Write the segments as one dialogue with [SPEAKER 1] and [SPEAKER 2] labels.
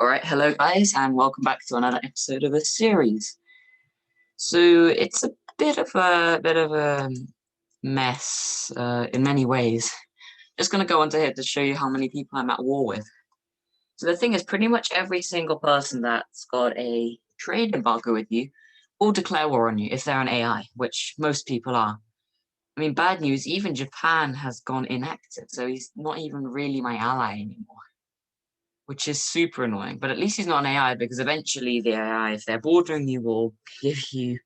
[SPEAKER 1] All right, hello guys, and welcome back to another episode of this series. So it's a bit of a mess in many ways. Just gonna go on to here to show you how many people I'm at war with. So the thing is, pretty much every single person that's got a trade embargo with you will declare war on you if they're an AI, which most people are. I mean, bad news, even Japan has gone inactive, so he's not even really my ally anymore, which is super annoying. But at least he's not an AI, because eventually the AI, if they're bordering you, will give you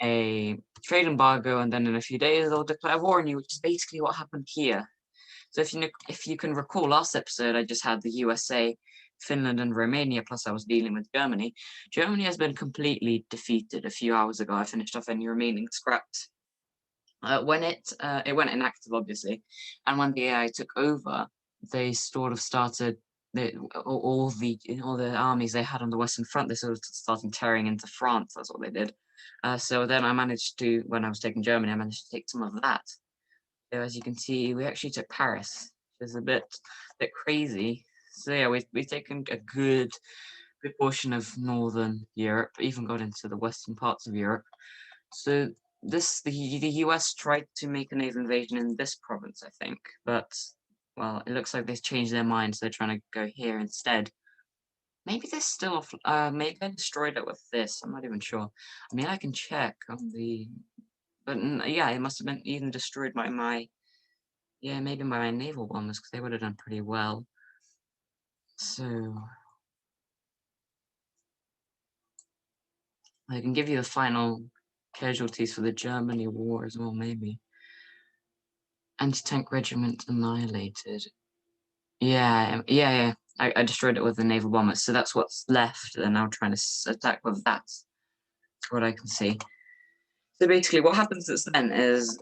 [SPEAKER 1] a trade embargo, and then in a few days they'll declare war on you, which is basically what happened here. So if you can recall last episode, I just had the USA, Finland, and Romania, plus I was dealing with Germany. Germany has been completely defeated. A few hours ago, I finished off any remaining scraps. When it went inactive, obviously, and when the AI took over, they sort of started all the armies they had on the Western Front. They sort of started tearing into France. That's what they did. So then I managed to, when I was taking Germany, I managed to take some of that. So as you can see, we actually took Paris, which is a bit crazy. So yeah, we've taken a good portion of Northern Europe, even got into the western parts of Europe. So the US tried to make a naval invasion in this province, I think, but well, it looks like they've changed their minds. They're trying to go here instead. Maybe they're still maybe I destroyed it with this. I'm not even sure. I mean, I can check on the, but yeah, it must have been even destroyed by my, yeah, maybe by my naval bombers, because they would have done pretty well. So I can give you the final casualties for the Germany war as well, maybe. Anti-tank regiment annihilated. Yeah. I destroyed it with the naval bombers, so that's what's left. They're now trying to attack with that. That's what I can see. So basically, what happens since then is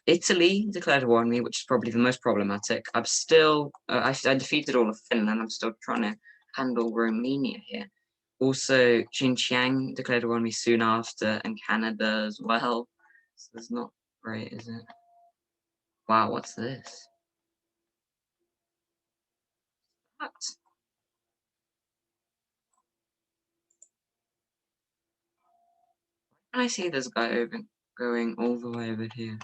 [SPEAKER 1] Italy declared war on me, which is probably the most problematic. I'm still, I defeated all of Finland. I'm still trying to handle Romania here. Also, Xinjiang declared war on me soon after, and Canada as well. So it's not great, is it? Wow, what's this? What? I see this guy going all the way over here.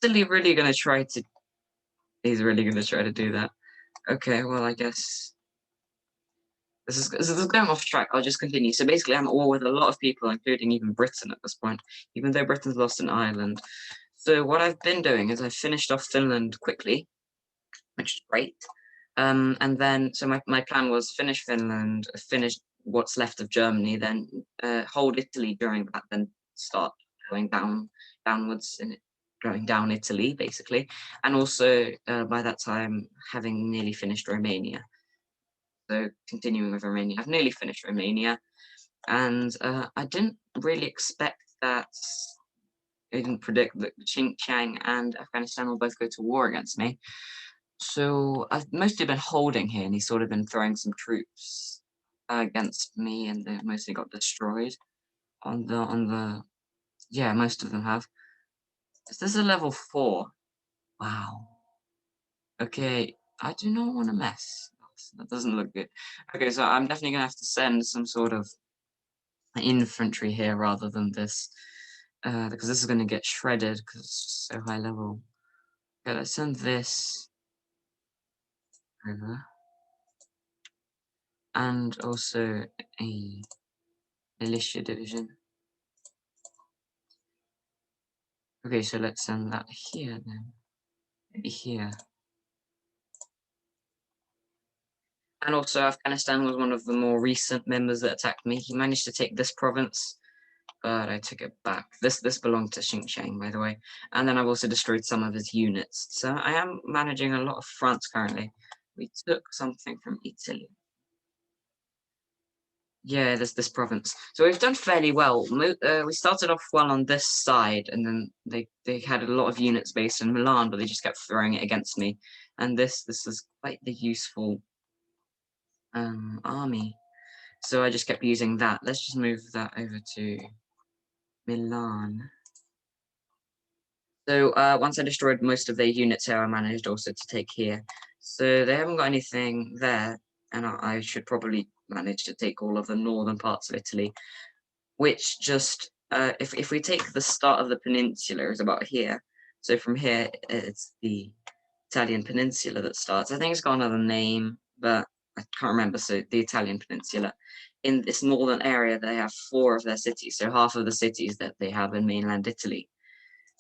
[SPEAKER 1] Italy really gonna try to? He's really gonna try to do that. Okay, well, I guess this is going off track. I'll just continue. So basically, I'm at war with a lot of people, including even Britain at this point, even though Britain's lost an island. So what I've been doing is I finished off Finland quickly, which is great. And then, so my plan was finish Finland, finish what's left of Germany, then hold Italy during that, then start going downwards and going down Italy, basically. And also, by that time, having nearly finished Romania. So continuing with Romania, I've nearly finished Romania. And I didn't really expect that, I didn't predict that Xinjiang and Afghanistan will both go to war against me. So I've mostly been holding here, and he's sort of been throwing some troops against me, and they mostly got destroyed on the yeah, most of them have. Is this a level 4? Wow. Okay, I do not want to mess. That doesn't look good. Okay, so I'm definitely gonna have to send some sort of infantry here rather than this, because this is gonna get shredded because it's so high level. Okay, let's send this over. And also a militia division. Okay, so let's send that here then. Maybe here. And also Afghanistan was one of the more recent members that attacked me. He managed to take this province, but I took it back. This belonged to Xinjiang, by the way. And then I've also destroyed some of his units. So I am managing a lot of fronts currently. We took something from Italy. Yeah, this province. So we've done fairly well. We started off well on this side, and then they had a lot of units based in Milan, but they just kept throwing it against me. And this is quite the useful army. So I just kept using that. Let's just move that over to Milan. So once I destroyed most of their units here, I managed also to take here. So they haven't got anything there, and I should probably manage to take all of the northern parts of Italy, which just, if we take the start of the peninsula is about here, so from here, it's the Italian peninsula that starts. I think it's got another name, but I can't remember. So the Italian peninsula. In this northern area, they have 4 of their cities, so half of the cities that they have in mainland Italy.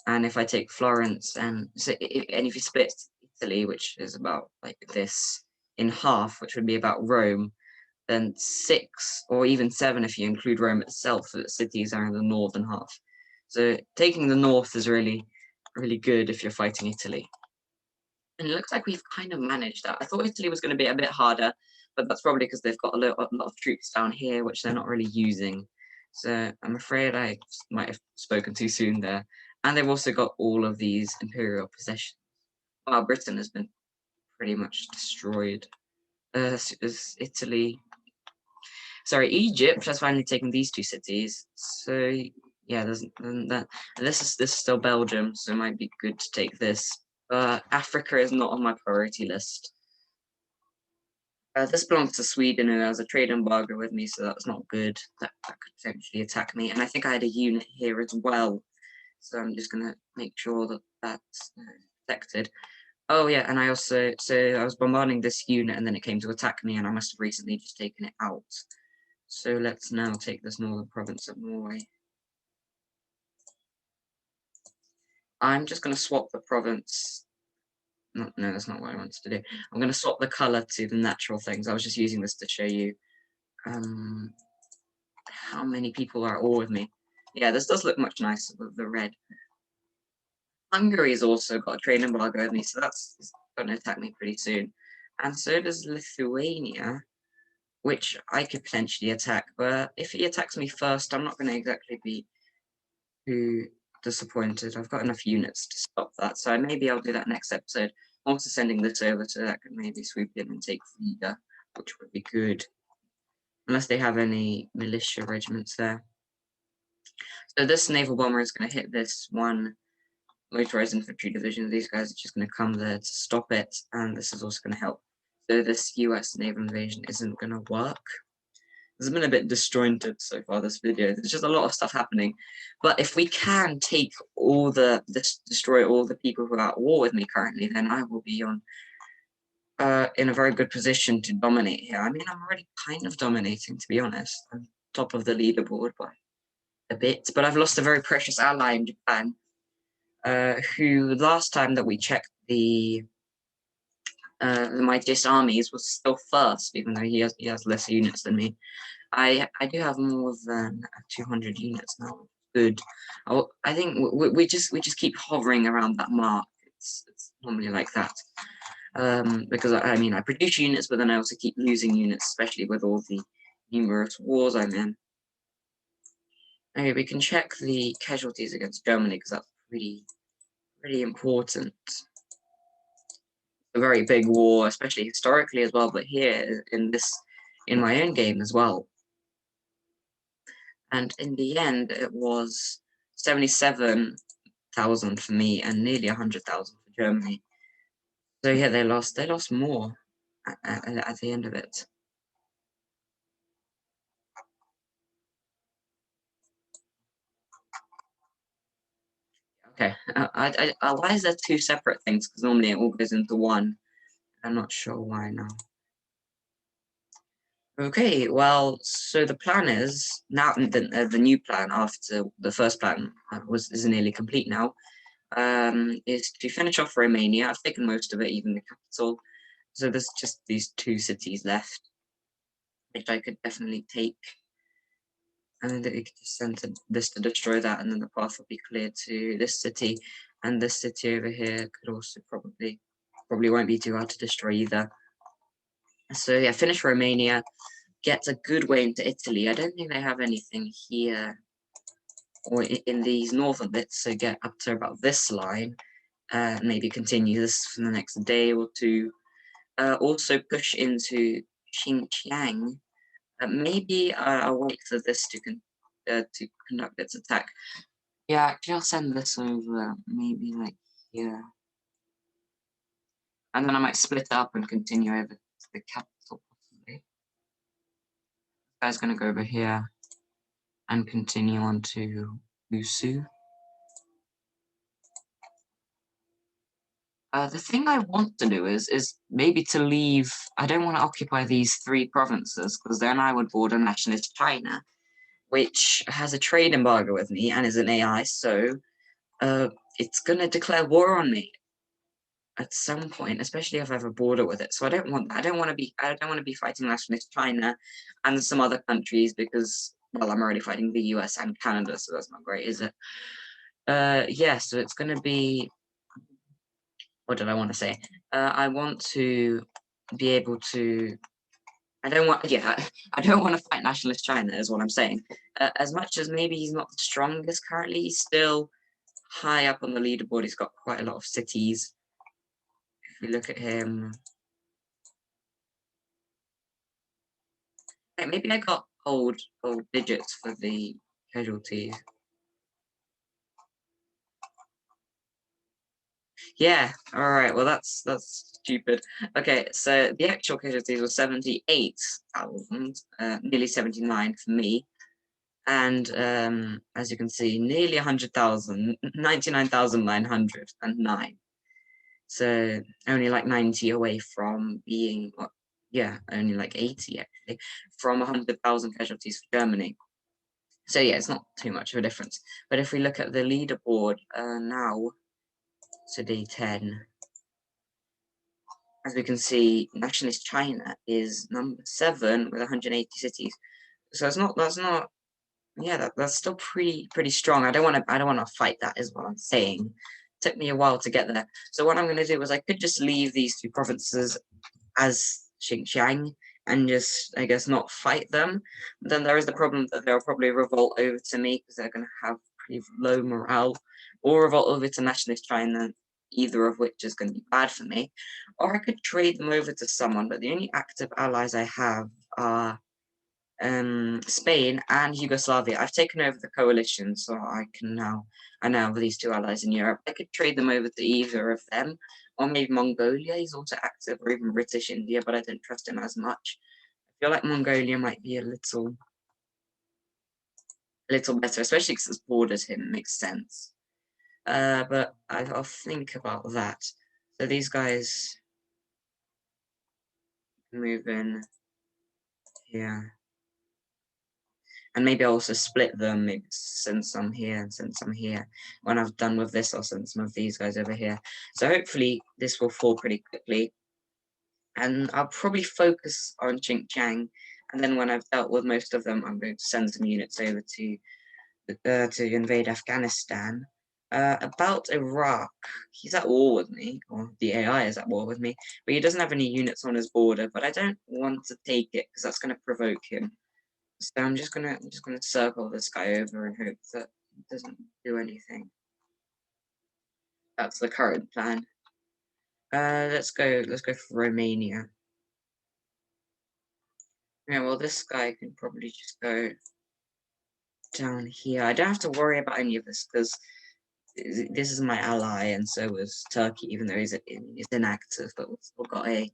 [SPEAKER 1] And if I take Florence and if you split Italy, which is about like this, in half, which would be about Rome, then 6 or even 7 if you include Rome itself, the cities are in the northern half. So taking the north is really, really good if you're fighting Italy. And it looks like we've kind of managed that. I thought Italy was going to be a bit harder, but that's probably because they've got a lot of troops down here, which they're not really using. So I'm afraid I might have spoken too soon there. And they've also got all of these imperial possessions. Well, Britain has been pretty much destroyed. Italy. Sorry, Egypt has finally taken these 2 cities. So yeah, there's that. This is still Belgium, so it might be good to take this. But Africa is not on my priority list. This belongs to Sweden, and there was a trade embargo with me, so that's not good. That could potentially attack me. And I think I had a unit here as well, so I'm just gonna make sure that that's protected. Oh yeah, and I also, so I was bombarding this unit, and then it came to attack me, and I must have recently just taken it out. So let's now take this northern province of Norway. I'm just gonna swap the province. No, that's not what I wanted to do. I'm gonna swap the color to the natural things. I was just using this to show you how many people are at war with me. Yeah, this does look much nicer with the red. Hungary's also got a trade embargo with me, so that's going to attack me pretty soon. And so does Lithuania, which I could potentially attack. But if he attacks me first, I'm not going to exactly be too disappointed. I've got enough units to stop that, so maybe I'll do that next episode. I'm also sending this over so that I can maybe swoop in and take Riga, which would be good. Unless they have any militia regiments there. So this naval bomber is going to hit this one motorized infantry division. These guys are just going to come there to stop it, and this is also going to help. So this US naval invasion isn't going to work. This has been a bit disjointed so far, this video. There's just a lot of stuff happening. But if we can take all destroy all the people who are at war with me currently, then I will be on in a very good position to dominate here. I mean, I'm already kind of dominating, to be honest. I'm top of the leaderboard by a bit, but I've lost a very precious ally in Japan, who last time that we checked the mightiest armies was still first, even though he has less units than me. I do have more than 200 units now. Good. I think we just keep hovering around that mark. It's normally like that. Because I mean I produce units, but then I also keep losing units, especially with all the numerous wars I'm in. Okay, we can check the casualties against Germany because that's pretty important. A very big war, especially historically as well, but here in my own game as well. And in the end, it was 77,000 for me and nearly 100,000 for Germany. So yeah, they lost more at the end of it. Okay, why is there 2 separate things? Because normally it all goes into one. I'm not sure why now. Okay, well, so the plan is now the new plan after the first plan is nearly complete now. Is to finish off Romania. I've taken most of it, even the capital. So there's just these 2 cities left, which I could definitely take. And then you could just send this to destroy that, and then the path will be clear to this city. And this city over here could also probably won't be too hard to destroy either. So yeah, finish Romania, get a good way into Italy. I don't think they have anything here or in these northern bits, so get up to about this line. Maybe continue this for the next day or 2. Also push into Xinjiang. Maybe I'll wait for this to conduct its attack. Yeah, actually I'll send this over, maybe like here. And then I might split it up and continue over to the capital, possibly. This guy's going to go over here and continue on to Usu. The thing I want to do is maybe to leave. I don't want to occupy these 3 provinces, because then I would border nationalist China, which has a trade embargo with me and is an AI, so it's going to declare war on me at some point, especially if I have a border with it. So I don't want that. I don't want to be fighting nationalist China and some other countries, because, well, I'm already fighting the US and Canada, so that's not great, is it? Yeah, so it's going to be, what did I want to say? I want to be able to, I don't want to fight nationalist China, is what I'm saying. As much as maybe he's not the strongest currently, he's still high up on the leaderboard. He's got quite a lot of cities. If we look at him, maybe I got old digits for the casualties. Yeah, all right. Well, that's stupid. Okay, so the actual casualties were 78,000, nearly 79 for me, and as you can see, nearly 100,000, 99,909. So only like 90 away from being, yeah, only like 80 actually, from 100,000 casualties for Germany. So yeah, it's not too much of a difference. But if we look at the leaderboard now, so day 10, as we can see, nationalist China is number 7 with 180 cities. So that's still pretty strong. I don't want to fight that, is what I'm saying. It took me a while to get there. So what I'm going to do is I could just leave these 2 provinces as Xinjiang and just, I guess, not fight them. But then there is the problem that they'll probably revolt over to me, because they're going to have pretty low morale, or revolt over to nationalist China, either of which is going to be bad for me. Or I could trade them over to someone, but the only active allies I have are Spain and Yugoslavia. I've taken over the coalition, so I now have these 2 allies in Europe. I could trade them over to either of them, or maybe Mongolia. He's also active, or even British India, but I don't trust him as much. I feel like Mongolia might be a little better, especially because it's borders him. It makes sense. But I'll think about that. So these guys move in here. And maybe I'll also split them, maybe send some here and send some here. When I've done with this, I'll send some of these guys over here. So hopefully this will fall pretty quickly. And I'll probably focus on Xinjiang. And then when I've dealt with most of them, I'm going to send some units over to invade Afghanistan. About Iraq, he's at war with me, or the AI is at war with me, but he doesn't have any units on his border, but I don't want to take it, because that's going to provoke him. So I'm just gonna circle this guy over and hope that he doesn't do anything. That's the current plan. Let's go for Romania. Yeah, well, this guy can probably just go down here. I don't have to worry about any of this, because this is my ally, and so is Turkey, even though he's inactive, but we've still got I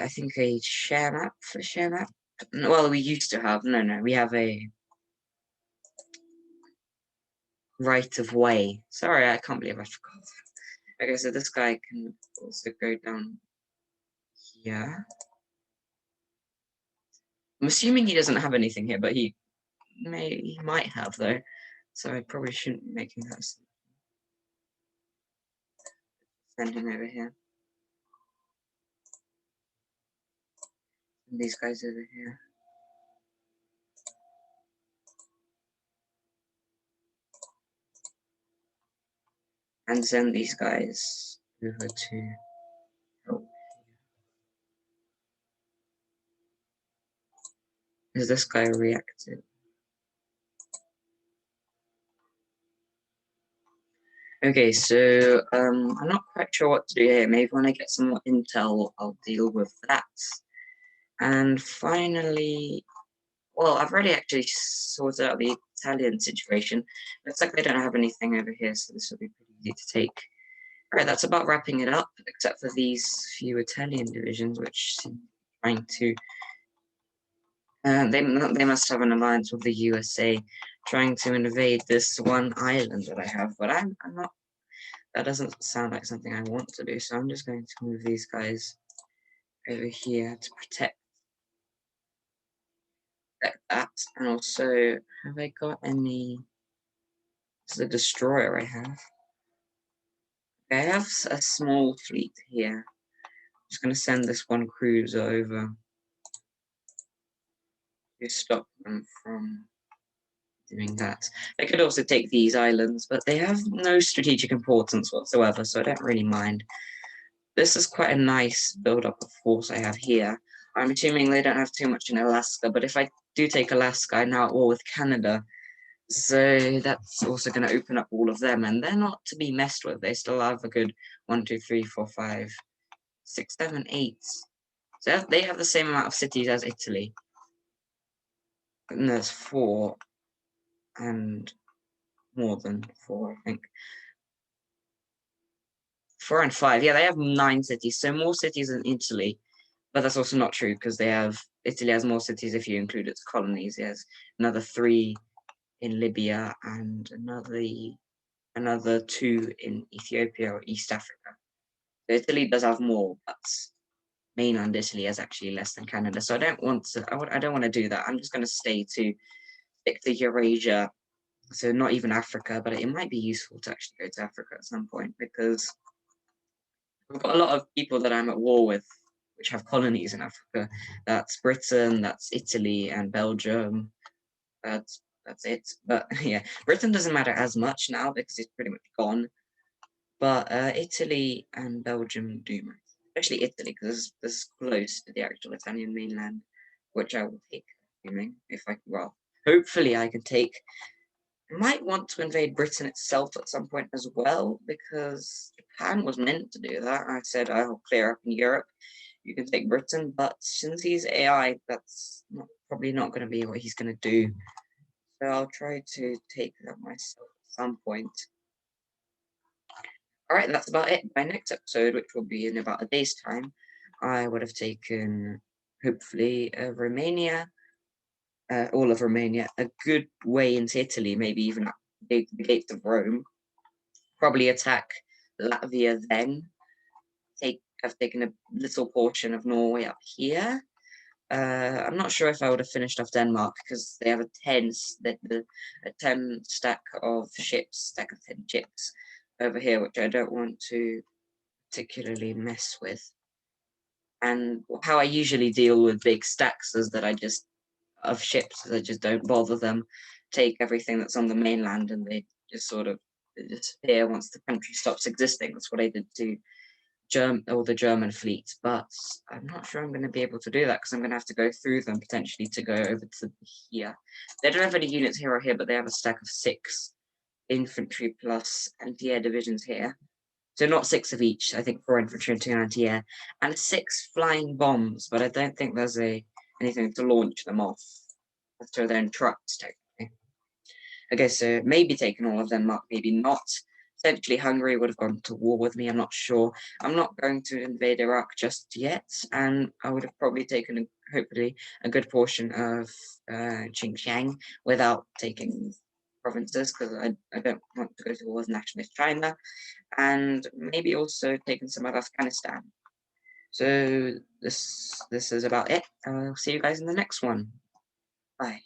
[SPEAKER 1] think a share map for share map. Well, we used to have, we have a right of way. Sorry, I can't believe I forgot. Okay, so this guy can also go down here. I'm assuming he doesn't have anything here, but he might have though. So I probably shouldn't be making that. Send him over here. And these guys over here. And send these guys over to help. Is this guy reactive? Okay, so I'm not quite sure what to do here. Maybe when I get some more intel, I'll deal with that. And finally, well, I've already actually sorted out the Italian situation. Looks like they don't have anything over here, so this will be pretty easy to take. Right, that's about wrapping it up, except for these few Italian divisions, which seem trying to. They must have an alliance with the USA, trying to invade this one island that I have. But I'm not. That doesn't sound like something I want to do. So I'm just going to move these guys over here to protect that. And also, have I got any? This is a destroyer I have. I have a small fleet here. I'm just going to send this one cruiser over to stop them from doing that. I could also take these islands, but they have no strategic importance whatsoever, so I don't really mind. This is quite a nice build-up of force I have here. I'm assuming they don't have too much in Alaska, but if I do take Alaska, I'm now at war with Canada. So that's also going to open up all of them, and they're not to be messed with. They still have a good 1, 2, 3, 4, 5, 6, 7, 8. So they have the same amount of cities as Italy. And there's 4, and more than 4, I think. 4 and 5. Yeah, they have 9 cities, so more cities than Italy. But that's also not true because Italy has more cities if you include its colonies. It has another 3 in Libya and another 2 in Ethiopia or East Africa. So Italy does have more, but mainland Italy has actually less than Canada. So I don't want to do that. I'm just going to stick to Eurasia. So not even Africa, but it might be useful to actually go to Africa at some point because we've got a lot of people that I'm at war with, which have colonies in Africa. That's Britain, that's Italy, and Belgium. That's it. But yeah, Britain doesn't matter as much now because it's pretty much gone. But Italy and Belgium do matter, especially Italy because this is close to the actual Italian mainland, which I will take. If I hopefully I can take. I might want to invade Britain itself at some point as well, because Japan was meant to do that. I said I'll clear up in Europe. You can take Britain, but since he's AI, that's probably not going to be what he's going to do. So I'll try to take that myself at some point. All right, that's about it. By next episode, which will be in about a day's time, I would have taken, hopefully, Romania, all of Romania, a good way into Italy, maybe even the gates of Rome. Probably attack Latvia then. Have taken a little portion of Norway up here. I'm not sure if I would have finished off Denmark because they have a 10 stack of ships, stack of 10 ships over here, which I don't want to particularly mess with. And how I usually deal with big stacks is that I just don't bother them, take everything that's on the mainland, and they just sort of disappear once the country stops existing. That's what I did to the German fleet, but I'm not sure I'm going to be able to do that because I'm going to have to go through them potentially to go over to here. They don't have any units here or here, but they have a stack of 6 infantry plus anti-air divisions here. So not 6 of each, I think 4 infantry and 2 anti-air, and 6 flying bombs, but I don't think there's anything to launch them off. So they're in trucks, technically. Okay, so maybe taking all of Denmark, maybe not. Essentially, Hungary would have gone to war with me. I'm not sure. I'm not going to invade Iraq just yet, and I would have probably taken, hopefully, a good portion of Xinjiang without taking provinces because I don't want to go to war with nationalist China, and maybe also taking some of Afghanistan. So this is about it. I'll see you guys in the next one. Bye.